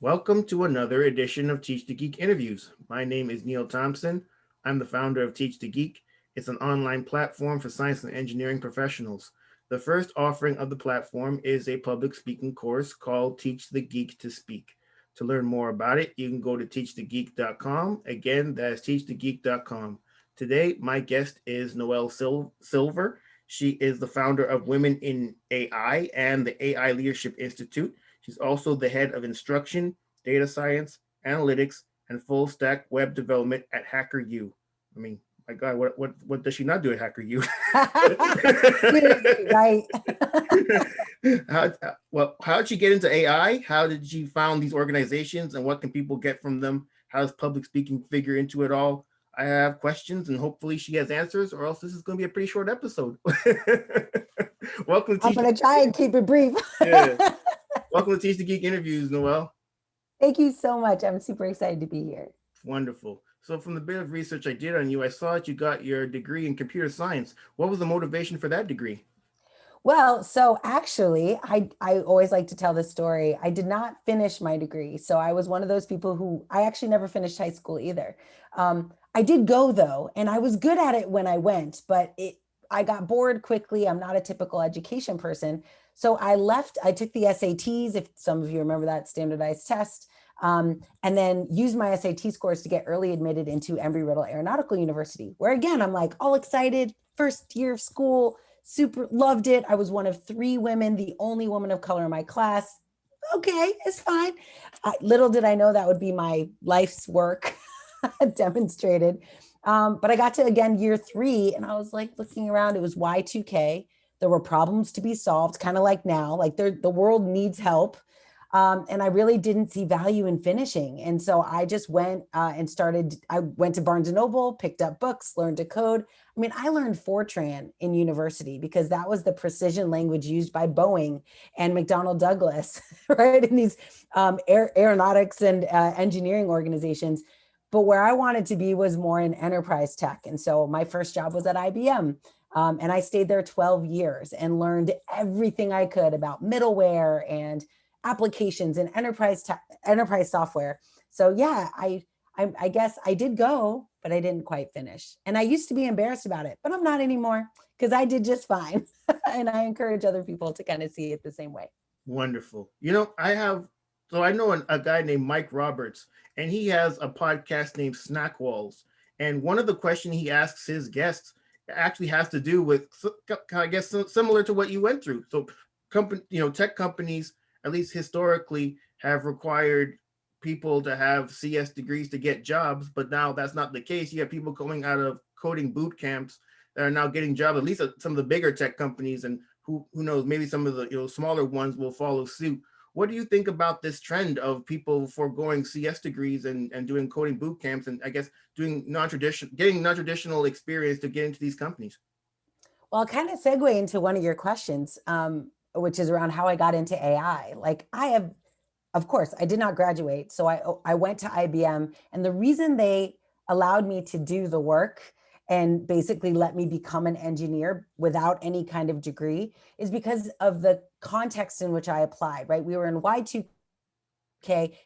Welcome to another edition of Teach the Geek interviews. My name is Neil Thompson. I'm the founder of Teach the Geek. It's an online platform for science and engineering professionals. The first offering of the platform is a public speaking course called Teach the Geek to Speak. To learn more about it, you can go to teachthegeek.com. Again, that's teachthegeek.com. Today, my guest is Noelle Silver. She is the founder of Women in AI and the AI Leadership Institute. She's also the head of instruction, data science, analytics, and full stack web development at HackerU. I mean, my God, what does she not do at HackerU? Seriously, right? how, how did she get into AI? How did she found these organizations, and what can people get from them? How does public speaking figure into it all? I have questions, and hopefully she has answers, or else this is going to be a pretty short episode. Welcome to I'm Teach. gonna try and keep it brief. Yeah, welcome to Teach the Geek interviews, Noelle. Thank you so much. I'm super excited to be here. Wonderful. So, from the bit of research I did on you, I saw that you got your degree in computer science. What was the motivation for that degree? Well, so actually, I always like to tell this story. I did not finish my degree. So I was one of those people who I actually never finished high school either. I did go though, and I was good at it when I went, but I got bored quickly. I'm not a typical education person. So I left, I took the SATs, if some of you remember that standardized test, and then used my SAT scores to get early admitted into Embry-Riddle Aeronautical University, where again, I'm like all excited, first year of school, super loved it. I was one of three women, the only woman of color in my class. Okay, it's fine. Little did I know that would be my life's work demonstrated. But I got to, again, year three, and I was like looking around. It was Y2K. There were problems to be solved, kind of like now, like the world needs help. And I really didn't see value in finishing. And so I just went and started, I went to Barnes and Noble, picked up books, learned to code. I mean, I learned Fortran in university because that was the precision language used by Boeing and McDonnell Douglas, right? In these aeronautics and engineering organizations. But where I wanted to be was more in enterprise tech. And so my first job was at IBM. And I stayed there 12 years and learned everything I could about middleware and applications and enterprise software. So yeah, I guess I did go, but I didn't quite finish. And I used to be embarrassed about it, but I'm not anymore because I did just fine. And I encourage other people to kind of see it the same way. Wonderful. I know a guy named Mike Roberts, and he has a podcast named Snack Walls. And one of the questions he asks his guests actually has to do with, I guess, similar to what you went through. So, tech companies, at least historically, have required people to have CS degrees to get jobs, but now that's not the case. You have people coming out of coding boot camps that are now getting jobs, at least at some of the bigger tech companies, and who knows, maybe some of the smaller ones will follow suit. What do you think about this trend of people foregoing CS degrees and doing coding boot camps, and I guess doing getting non-traditional experience to get into these companies? Well, I'll kind of segue into one of your questions, which is around how I got into AI. Like I have, of course, I did not graduate. So I went to IBM, and the reason they allowed me to do the work and basically let me become an engineer without any kind of degree is because of the context in which I applied, right? We were in Y2K,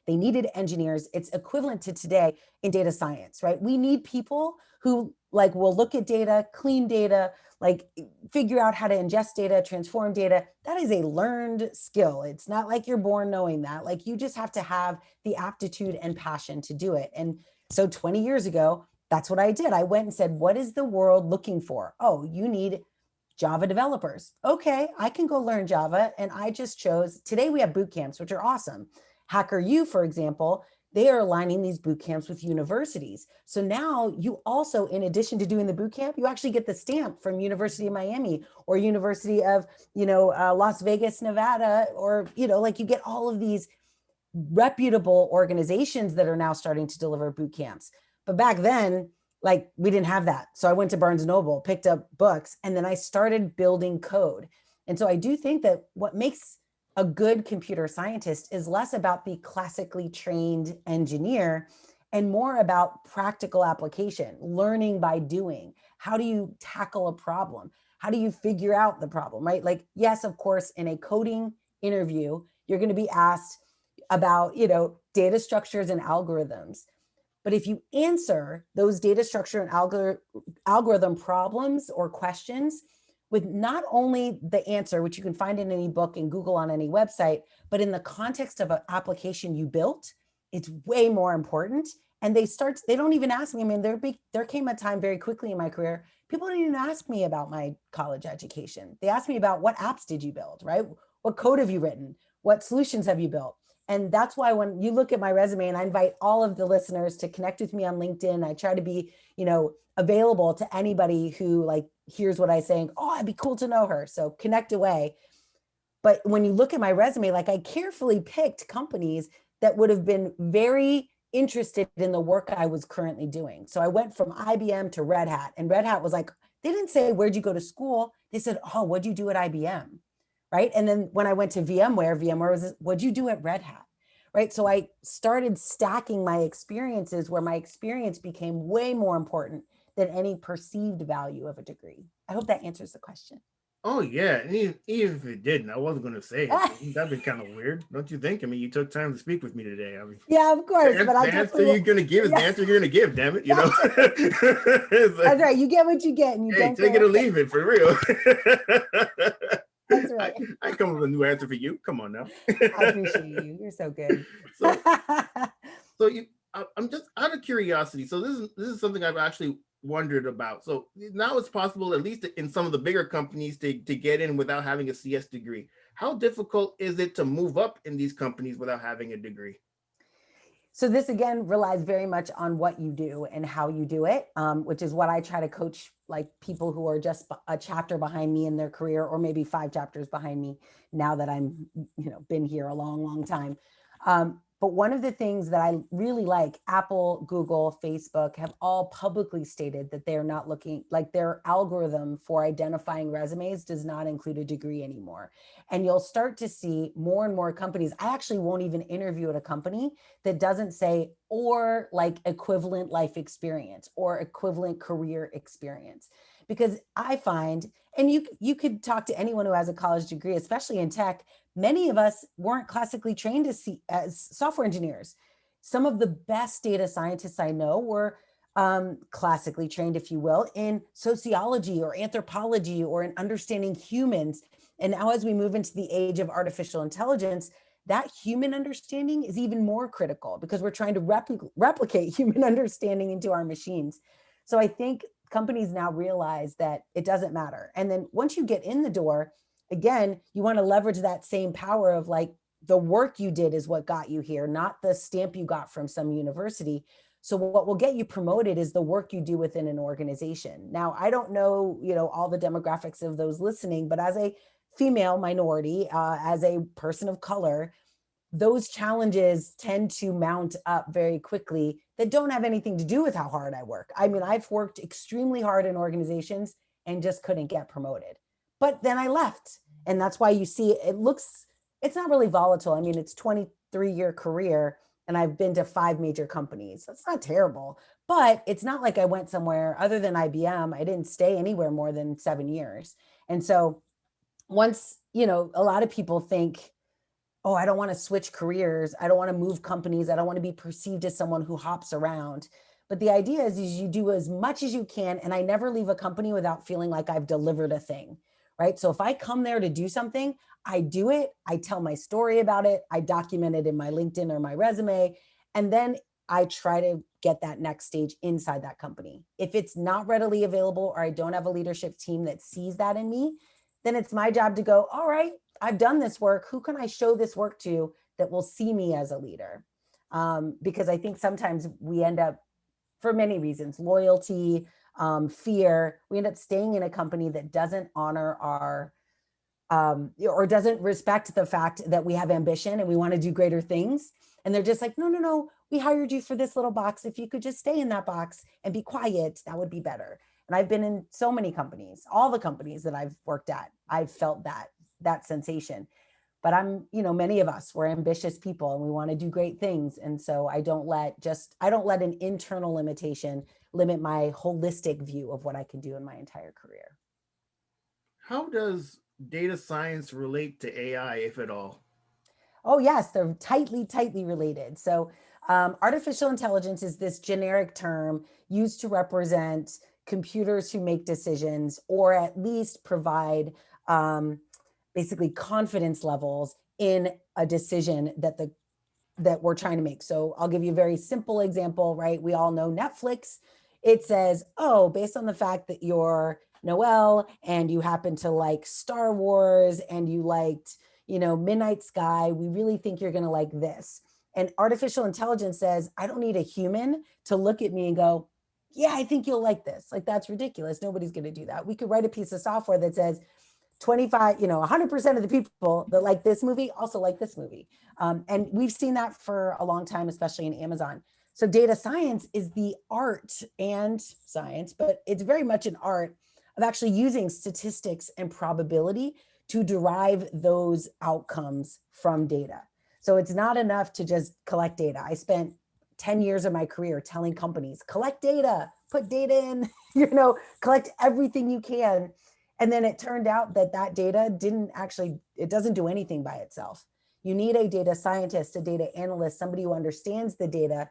they needed engineers. It's equivalent to today in data science, right? We need people who like will look at data, clean data, like figure out how to ingest data, transform data. That is a learned skill. It's not like you're born knowing that. Like you just have to have the aptitude and passion to do it. And so 20 years ago, that's what I did. I went and said, what is the world looking for? Oh, you need Java developers. Okay, I can go learn Java. And I just chose, today we have boot camps, which are awesome. HackerU, for example, they are aligning these boot camps with universities. So now you also, in addition to doing the boot camp, you actually get the stamp from University of Miami or University of, Las Vegas, Nevada, or, like you get all of these reputable organizations that are now starting to deliver boot camps. But back then, like we didn't have that. So I went to Barnes and Noble, picked up books, and then I started building code. And so I do think that what makes a good computer scientist is less about the classically trained engineer and more about practical application, learning by doing. How do you tackle a problem? How do you figure out the problem, right? Like, yes, of course, in a coding interview, you're going to be asked, about, data structures and algorithms. But if you answer those data structure and algorithm problems or questions with not only the answer, which you can find in any book and Google on any website, but in the context of an application you built, it's way more important. And they don't even ask me. I mean, there came a time very quickly in my career, people didn't even ask me about my college education. They asked me about what apps did you build, right? What code have you written? What solutions have you built? And that's why when you look at my resume, and I invite all of the listeners to connect with me on LinkedIn, I try to be, available to anybody who like hears what I say, oh, it'd be cool to know her. So connect away. But when you look at my resume, like I carefully picked companies that would have been very interested in the work I was currently doing. So I went from IBM to Red Hat, and Red Hat was like, they didn't say, where'd you go to school? They said, oh, what'd you do at IBM? Right. And then when I went to VMware was, what'd you do at Red Hat? Right. So I started stacking my experiences where my experience became way more important than any perceived value of a degree. I hope that answers the question. Oh yeah, and even if it didn't, I wasn't going to say it. That'd be kind of weird, don't you think? I mean, you took time to speak with me today. I mean, Yeah, of course, but I the answer definitely you're will. going to give is the Yeah, answer you're going to give. Damn it, you know. It's that's like, right. You get what you get, and you hey, don't get take it or what. leave it for real. That's I, right. I come up with a new answer for you. Come on now. I appreciate you. You're so good. so so I'm just out of curiosity. So this is something I've actually wondered about. So now it's possible, at least in some of the bigger companies, to get in without having a CS degree. How difficult is it to move up in these companies without having a degree? So this again relies very much on what you do and how you do it, which is what I try to coach like people who are just a chapter behind me in their career, or maybe 5 chapters behind me now that I'm, been here a long, long time. But one of the things that I really like, Apple, Google, Facebook have all publicly stated that they're not looking, like their algorithm for identifying resumes does not include a degree anymore. And you'll start to see more and more companies. I actually won't even interview at a company that doesn't say or like equivalent life experience or equivalent career experience, because I find, and you could talk to anyone who has a college degree, especially in tech, many of us weren't classically trained as software engineers. Some of the best data scientists I know were classically trained, if you will, in sociology or anthropology or in understanding humans. And now as we move into the age of artificial intelligence, that human understanding is even more critical because we're trying to replicate human understanding into our machines. So I think companies now realize that it doesn't matter. And then once you get in the door, again, you want to leverage that same power of like the work you did is what got you here, not the stamp you got from some university. So what will get you promoted is the work you do within an organization. Now, I don't know, all the demographics of those listening, but as a female minority, as a person of color, those challenges tend to mount up very quickly that don't have anything to do with how hard I work. I mean, I've worked extremely hard in organizations and just couldn't get promoted. But then I left. And that's why you see it's not really volatile. I mean, it's 23-year career and I've been to 5 major companies. That's not terrible, but it's not like I went somewhere other than IBM. I didn't stay anywhere more than 7 years. And so once, a lot of people think, oh, I don't want to switch careers. I don't want to move companies. I don't want to be perceived as someone who hops around. But the idea is you do as much as you can. And I never leave a company without feeling like I've delivered a thing, right? So if I come there to do something, I do it. I tell my story about it. I document it in my LinkedIn or my resume. And then I try to get that next stage inside that company. If it's not readily available or I don't have a leadership team that sees that in me, then it's my job to go, all right, I've done this work. Who can I show this work to that will see me as a leader? Because I think sometimes we end up, for many reasons, loyalty, fear, we end up staying in a company that doesn't honor our, or doesn't respect the fact that we have ambition and we want to do greater things. And they're just like, no, no, no, we hired you for this little box. If you could just stay in that box and be quiet, that would be better. And I've been in so many companies, all the companies that I've worked at, I've felt that sensation. But many of us, we're ambitious people and we want to do great things. And so I don't let an internal limitation limit my holistic view of what I can do in my entire career. How does data science relate to AI, if at all? Oh, yes, they're tightly related. So, artificial intelligence is this generic term used to represent computers who make decisions or at least provide um, basically confidence levels in a decision that we're trying to make. So I'll give you a very simple example, right? We all know Netflix. It says, oh, based on the fact that you're Noelle and you happen to like Star Wars and you liked, Midnight Sky, we really think you're going to like this. And artificial intelligence says, I don't need a human to look at me and go, yeah, I think you'll like this. Like, that's ridiculous. Nobody's going to do that. We could write a piece of software that says, 25, 100% of the people that like this movie also like this movie. And we've seen that for a long time, especially in Amazon. So data science is the art and science, but it's very much an art of actually using statistics and probability to derive those outcomes from data. So it's not enough to just collect data. I spent 10 years of my career telling companies, collect data, put data in, collect everything you can. And then it turned out that that data it doesn't do anything by itself. You need a data scientist, a data analyst, somebody who understands the data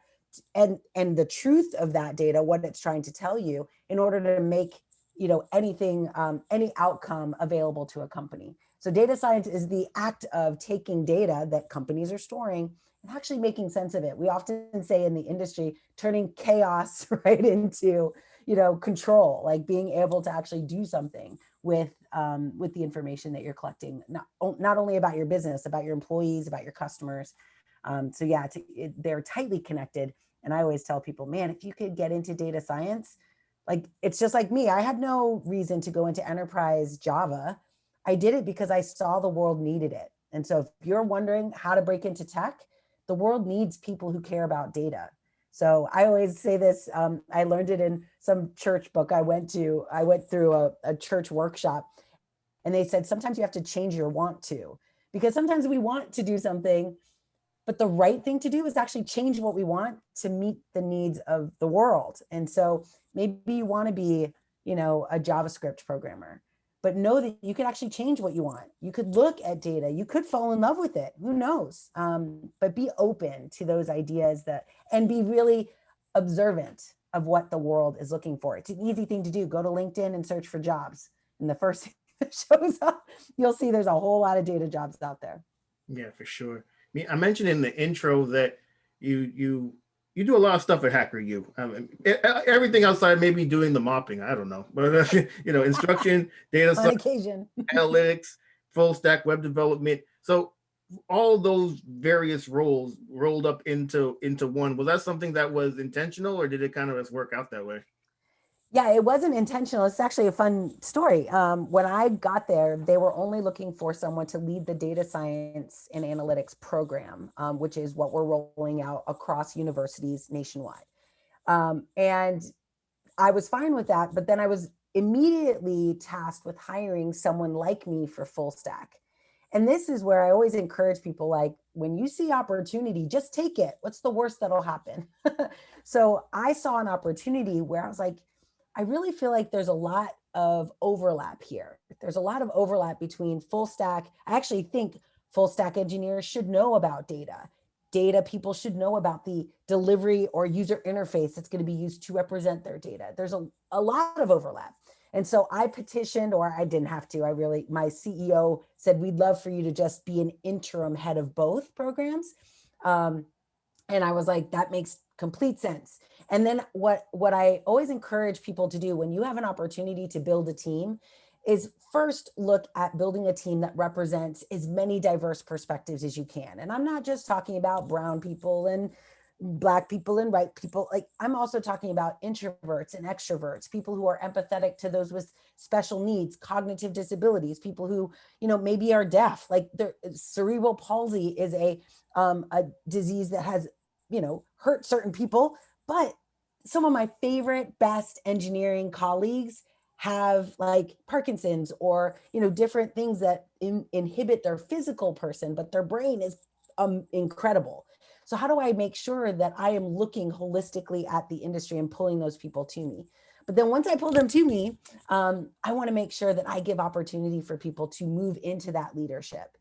and the truth of that data, what it's trying to tell you, in order to make anything, any outcome available to a company. So data science is the act of taking data that companies are storing and actually making sense of it. We often say in the industry, turning chaos right into control, like being able to actually do something with the information that you're collecting, not only about your business, about your employees, about your customers. So yeah, they're tightly connected. And I always tell people, man, if you could get into data science, like it's just like me. I had no reason to go into enterprise Java. I did it because I saw the world needed it. And so if you're wondering how to break into tech, the world needs people who care about data. So I always say this. I learned it in some church book I went to. I went through a church workshop, and they said sometimes you have to change your want to, because sometimes we want to do something, but the right thing to do is actually change what we want to meet the needs of the world. And so maybe you want to be, a JavaScript programmer, but know that you could actually change what you want. You could look at data, you could fall in love with it. Who knows? But be open to those ideas and be really observant of what the world is looking for. It's an easy thing to do. Go to LinkedIn and search for jobs. And the first thing that shows up, you'll see there's a whole lot of data jobs out there. Yeah, for sure. I mentioned in the intro that you do a lot of stuff at HackerU. Everything outside maybe doing the mopping. I don't know, but instruction, data On science, occasion. analytics, full stack web development. So all those various roles rolled up into one. Was that something that was intentional, or did it kind of just work out that way? Yeah, it wasn't intentional. It's actually a fun story. When I got there, they were only looking for someone to lead the data science and analytics program, which is what we're rolling out across universities nationwide. And I was fine with that, but then I was immediately tasked with hiring someone like me for full stack. And this is where I always encourage people, like, when you see opportunity, just take it. What's the worst that'll happen? So I saw an opportunity where I was like, I really feel like there's a lot of overlap here. There's a lot of overlap between full stack. I actually think full stack engineers should know about data. Data people should know about the delivery or user interface that's going to be used to represent their data. There's a lot of overlap. And so I petitioned, or I didn't have to, my CEO said, we'd love for you to just be an interim head of both programs. Um, and I was like, that makes complete sense. And then what I always encourage people to do when you have an opportunity to build a team is first look at building a team that represents as many diverse perspectives as you can. And I'm not just talking about brown people and black people and white people. Like, I'm also talking about introverts and extroverts, people who are empathetic to those with special needs, cognitive disabilities, people who, maybe are deaf. Like, cerebral palsy is a disease that has, hurt certain people. But some of my favorite, best engineering colleagues have like Parkinson's or, different things that inhibit their physical person, but their brain is incredible. So how do I make sure that I am looking holistically at the industry and pulling those people to me? But then once I pull them to me, I want to make sure that I give opportunity for people to move into that leadership.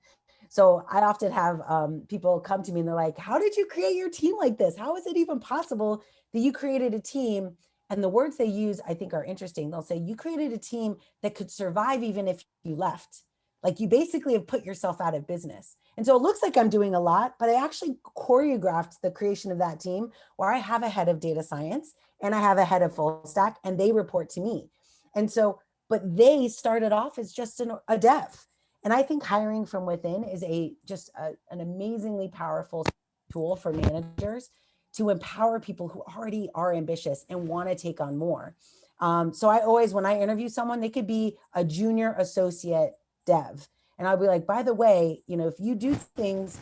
So I often have people come to me and they're like, how did you create your team like this? How is it even possible that you created a team? And the words they use, I think, are interesting. They'll say, you created a team that could survive even if you left. Like you basically have put yourself out of business. And so it looks like I'm doing a lot, but I actually choreographed the creation of that team where I have a head of data science and I have a head of full stack and they report to me. And so, but they started off as just a dev. And I think hiring from within is an amazingly powerful tool for managers to empower people who already are ambitious and want to take on more. So I always, when I interview someone, they could be a junior associate dev. And I'll be like, by the way, if you do things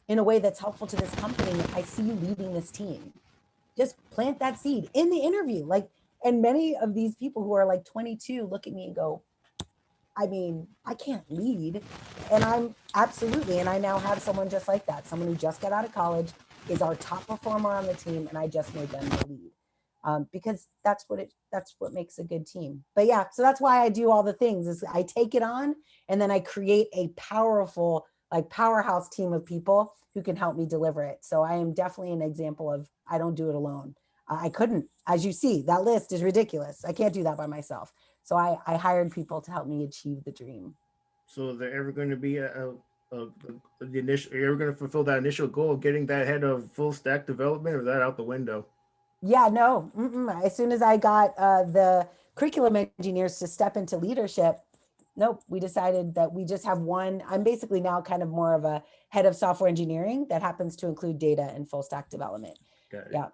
in a way that's helpful to this company, I see you leading this team. Just plant that seed in the interview. And many of these people who are like 22 look at me and go, I mean, I can't lead. And I'm absolutely, and I now have someone just like that, someone who just got out of college, is our top performer on the team, and I just made them the lead. Because that's what makes a good team. But yeah, so that's why I do all the things is I take it on and then I create a powerful, like powerhouse team of people who can help me deliver it. So I am definitely an example of I don't do it alone. I couldn't, as you see, that list is ridiculous. I can't do that by myself. So I hired people to help me achieve the dream. So is there ever going to be a the initial? Are you ever going to fulfill that initial goal of getting that head of full stack development, or is that out the window? Yeah, no. As soon as I got the curriculum engineers to step into leadership, nope, we decided that we just have one. I'm basically now kind of more of a head of software engineering that happens to include data and full stack development. Got it. Yeah,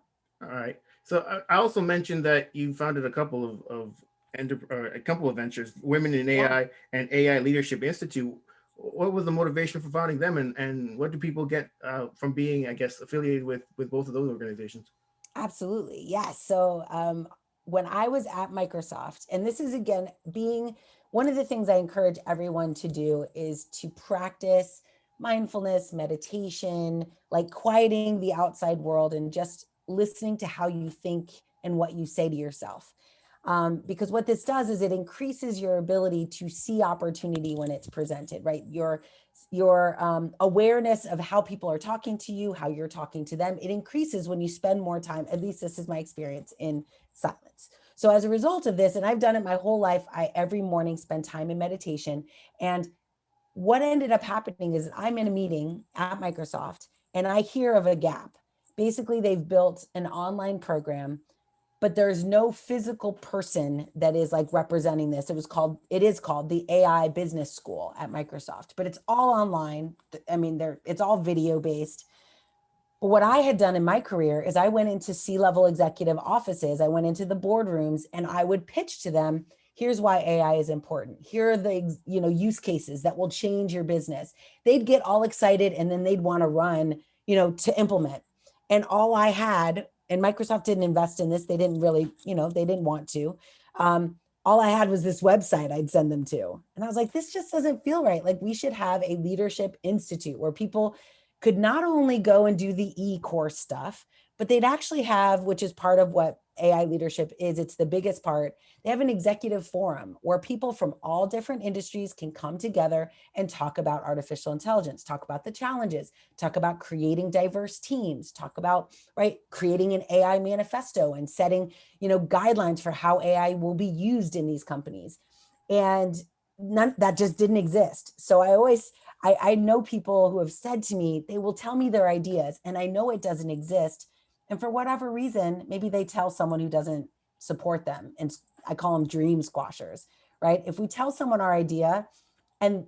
All right. So I also mentioned that you founded a couple a couple of ventures, Women in yeah. AI and AI Leadership Institute. What was the motivation for founding them, and what do people get from being, I guess, affiliated with both of those organizations? Absolutely. Yes. So when I was at Microsoft, and this is again being one of the things I encourage everyone to do is to practice mindfulness, meditation, like quieting the outside world and just listening to how you think and what you say to yourself. Because what this does is it increases your ability to see opportunity when it's presented, right? Your awareness of how people are talking to you, how you're talking to them, it increases when you spend more time. At least this is my experience in silence. So as a result of this, and I've done it my whole life, I every morning spend time in meditation. And what ended up happening is I'm in a meeting at Microsoft and I hear of a gap. Basically, they've built an online program, but there's no physical person that is like representing this. It is called the AI Business School at Microsoft, but it's all online. I mean, it's all video based. But what I had done in my career is I went into C-level executive offices, I went into the boardrooms, and I would pitch to them, here's why AI is important. Here are the use cases that will change your business. They'd get all excited and then they'd want to run, to implement. And all I had, and Microsoft didn't invest in this, they didn't really, they didn't want to. All I had was this website I'd send them to. And I was like, this just doesn't feel right. Like we should have a leadership institute where people could not only go and do the e-course stuff, but they'd actually have, which is part of what AI leadership is, it's the biggest part. They have an executive forum where people from all different industries can come together and talk about artificial intelligence, talk about the challenges, talk about creating diverse teams, talk about, right, creating an AI manifesto and setting, guidelines for how AI will be used in these companies. And that just didn't exist. So I know people who have said to me, they will tell me their ideas, and I know it doesn't exist. And for whatever reason, maybe they tell someone who doesn't support them. And I call them dream squashers, right? If we tell someone our idea and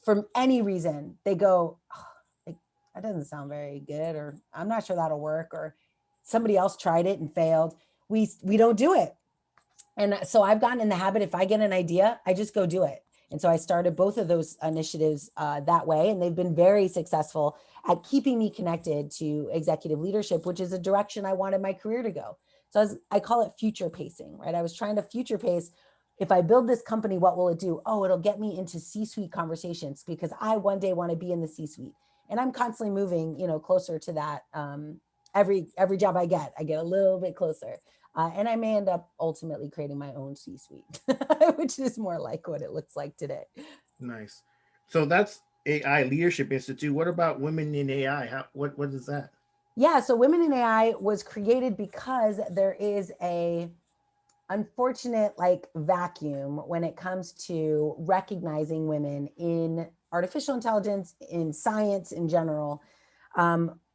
for any reason they go, oh, like, that doesn't sound very good, or I'm not sure that'll work, or somebody else tried it and failed, we don't do it. And so I've gotten in the habit, if I get an idea, I just go do it. And so I started both of those initiatives that way, and they've been very successful at keeping me connected to executive leadership, which is a direction I wanted my career to go. So I call it future pacing, right? I was trying to future pace. If I build this company, what will it do? Oh, it'll get me into C-suite conversations because I one day want to be in the C-suite. And I'm constantly moving, closer to that. Every job I get a little bit closer. And I may end up ultimately creating my own C-suite, which is more like what it looks like today. Nice. So that's AI Leadership Institute. What about Women in AI? What is that? Yeah, so Women in AI was created because there is a unfortunate like vacuum when it comes to recognizing women in artificial intelligence, in science in general,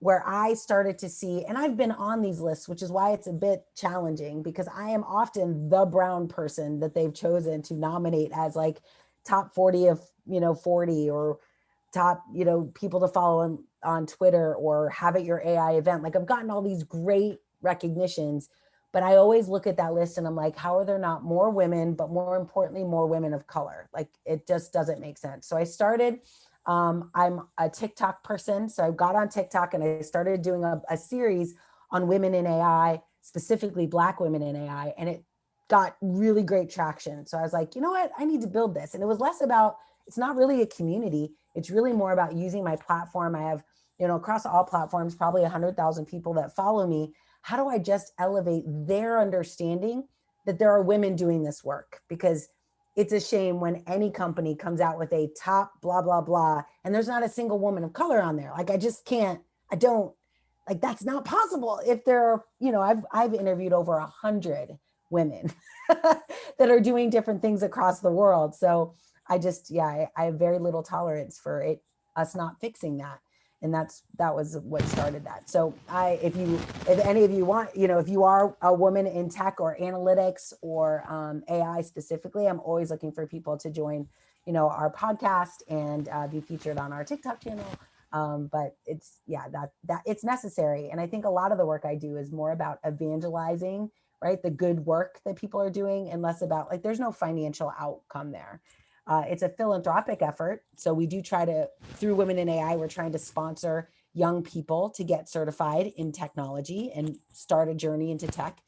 where I started to see, and I've been on these lists, which is why it's a bit challenging because I am often the brown person that they've chosen to nominate as like top 40 of 40, or top people to follow on Twitter, or have at your AI event. Like I've gotten all these great recognitions, but I always look at that list and I'm like, how are there not more women, but more importantly, more women of color? Like it just doesn't make sense. So I started, I'm a TikTok person. So I got on TikTok and I started doing a series on women in AI, specifically Black women in AI. And it got really great traction. So I was like, you know what? I need to build this. And it was less about, it's not really a community. It's really more about using my platform. I have, across all platforms, probably 100,000 people that follow me. How do I just elevate their understanding that there are women doing this work? Because it's a shame when any company comes out with a top blah, blah, blah, and there's not a single woman of color on there. Like, I just can't, I don't, like, that's not possible. If there are, I've interviewed over 100 women that are doing different things across the world. So I just, yeah, I have very little tolerance for us not fixing that. And that was what started that. So if any of you want, if you are a woman in tech or analytics or AI specifically, I'm always looking for people to join, our podcast and be featured on our TikTok channel. But it's, yeah, that it's necessary. And I think a lot of the work I do is more about evangelizing, right? The good work that people are doing, and less about, like, there's no financial outcome there. It's a philanthropic effort. So we do try to, through Women in AI, we're trying to sponsor young people to get certified in technology and start a journey into tech.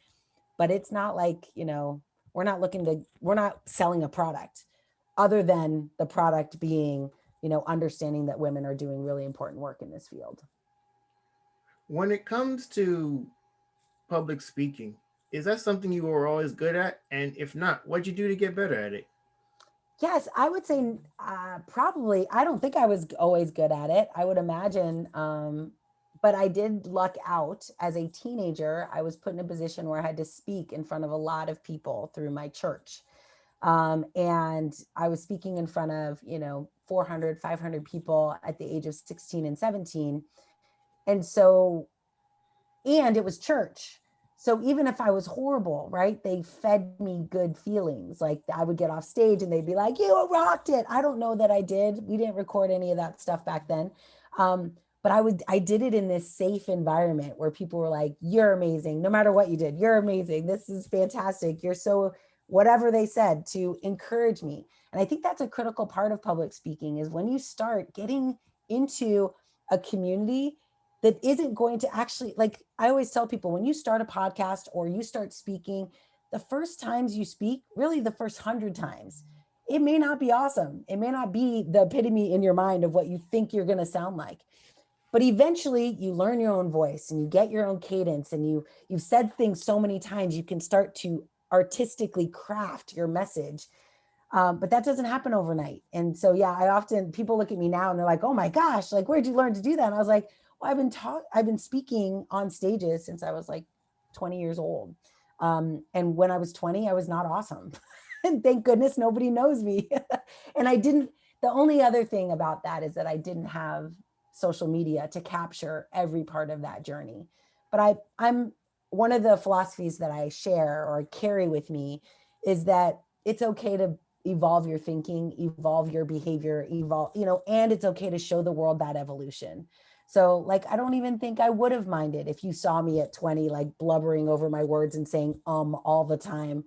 But it's not like, we're not selling a product, other than the product being, understanding that women are doing really important work in this field. When it comes to public speaking, is that something you were always good at? And if not, what'd you do to get better at it? Yes, I would say probably. I don't think I was always good at it. I would imagine, but I did luck out as a teenager. I was put in a position where I had to speak in front of a lot of people through my church. And I was speaking in front of, 400, 500 people at the age of 16 and 17. And so, and it was church. So even if I was horrible, right, they fed me good feelings. Like I would get off stage and they'd be like, "You rocked it." I don't know that I did. We didn't record any of that stuff back then. But I did it in this safe environment where people were like, "You're amazing. No matter what you did, you're amazing. This is fantastic. You're so," whatever they said to encourage me. And I think that's a critical part of public speaking, is when you start getting into a community that isn't going to actually, like, I always tell people, when you start a podcast or you start speaking, the first times you speak, really the first 100 times, it may not be awesome. It may not be the epitome in your mind of what you think you're going to sound like. But eventually you learn your own voice and you get your own cadence, and you've said things so many times, you can start to artistically craft your message. But that doesn't happen overnight. And so, yeah, I often, people look at me now and they're like, "Oh my gosh, like, where'd you learn to do that?" And I was like, well, I've been speaking on stages since I was like 20 years old. And when I was 20, I was not awesome. And thank goodness nobody knows me. And the only other thing about that is that I didn't have social media to capture every part of that journey. But I'm one of the philosophies that I share or carry with me is that it's okay to evolve your thinking, evolve your behavior, and it's okay to show the world that evolution. So, like, I don't even think I would have minded if you saw me at 20, like blubbering over my words and saying all the time,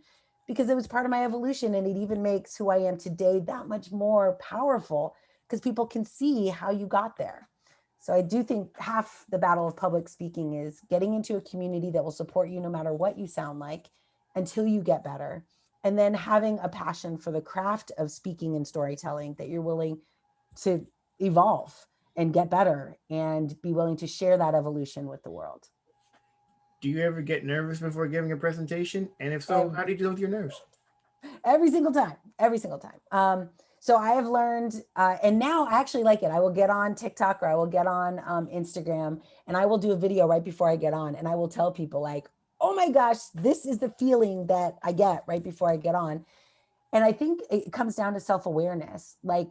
because it was part of my evolution. And it even makes who I am today that much more powerful, because people can see how you got there. So I do think half the battle of public speaking is getting into a community that will support you no matter what you sound like until you get better. And then having a passion for the craft of speaking and storytelling, that you're willing to evolve and get better and be willing to share that evolution with the world. Do you ever get nervous before giving a presentation? And if so, Oh, how do you deal with your nerves? every single time, every single time. So I have learned, and now I actually like it. I will get on TikTok or I will get on Instagram, and I will do a video right before I get on, and I will tell people like, oh my gosh, this is the feeling that I get right before I get on. And I think it comes down to self-awareness. Like,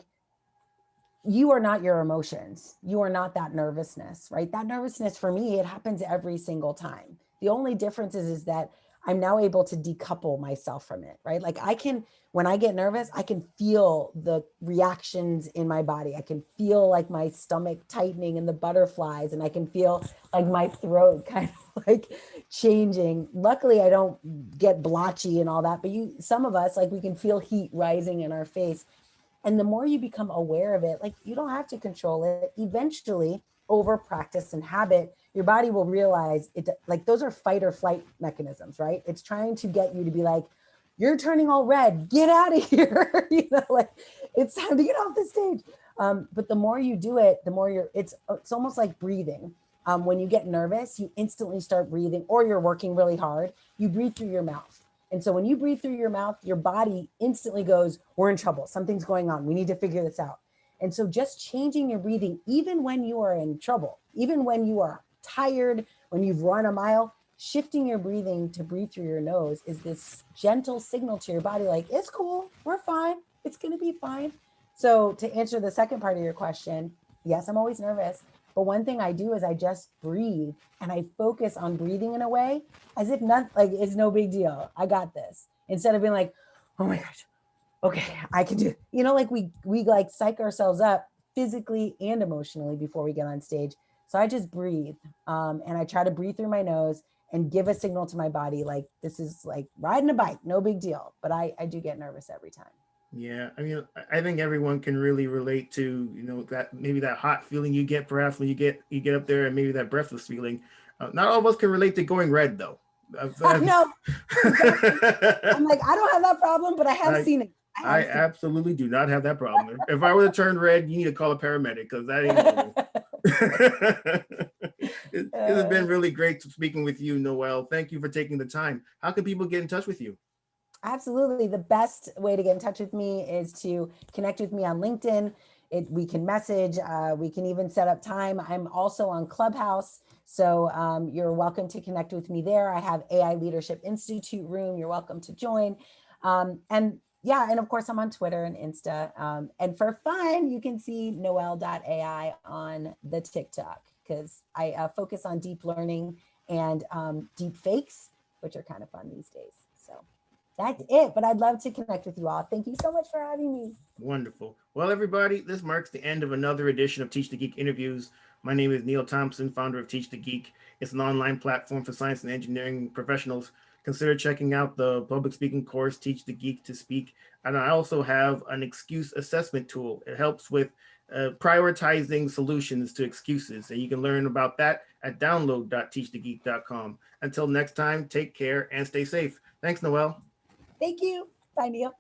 you are not your emotions. You are not that nervousness, right? That nervousness for me, it happens every single time. The only difference is that I'm now able to decouple myself from it, right? Like, I can, when I get nervous, I can feel the reactions in my body. I can feel like my stomach tightening and the butterflies, and I can feel like my throat kind of like changing. Luckily, I don't get blotchy and all that, but some of us, like, we can feel heat rising in our face. And the more you become aware of it, like, you don't have to control it. Eventually, over practice and habit, your body will realize it. Like, those are fight or flight mechanisms, right? It's trying to get you to be like, you're turning all red, get out of here. Like, it's time to get off the stage. But the more you do it, the more it's almost like breathing. When you get nervous, you instantly start breathing, or you're working really hard, you breathe through your mouth. And so when you breathe through your mouth, your body instantly goes, we're in trouble. Something's going on. We need to figure this out. And so just changing your breathing, even when you are in trouble, even when you are tired, when you've run a mile, shifting your breathing to breathe through your nose is this gentle signal to your body, like, it's cool, we're fine, it's going to be fine. So to answer the second part of your question, yes, I'm always nervous. But one thing I do is I just breathe, and I focus on breathing in a way as if not, like, it's no big deal. I got this. Instead of being like, oh my gosh, okay, I can do it. Like, we like psych ourselves up physically and emotionally before we get on stage. So I just breathe, and I try to breathe through my nose and give a signal to my body, like, this is like riding a bike, no big deal. But I do get nervous every time. Yeah, I mean, I think everyone can really relate to, that maybe that hot feeling you get perhaps when you get up there, and maybe that breathless feeling. Not all of us can relate to going red though. No, exactly. I'm like, I don't have that problem, but I have I seen it. I absolutely do not have that problem. If I were to turn red, you need to call a paramedic, because that ain't normal. It has been really great speaking with you, Noelle. Thank you for taking the time. How can people get in touch with you? Absolutely. The best way to get in touch with me is to connect with me on LinkedIn. We can message, we can even set up time. I'm also on Clubhouse. So you're welcome to connect with me there. I have AI Leadership Institute room. You're welcome to join. And yeah, and of course I'm on Twitter and Insta. And for fun, you can see Noelle.ai on the TikTok, because I focus on deep learning and deep fakes, which are kind of fun these days. So that's it. But I'd love to connect with you all. Thank you so much for having me. Wonderful. Well, everybody, this marks the end of another edition of Teach the Geek interviews. My name is Neil Thompson, founder of Teach the Geek. It's an online platform for science and engineering professionals. Consider checking out the public speaking course, Teach the Geek to Speak. And I also have an excuse assessment tool. It helps with prioritizing solutions to excuses. And you can learn about that at download.teachthegeek.com. Until next time, take care and stay safe. Thanks, Noelle. Thank you. Bye, Neil.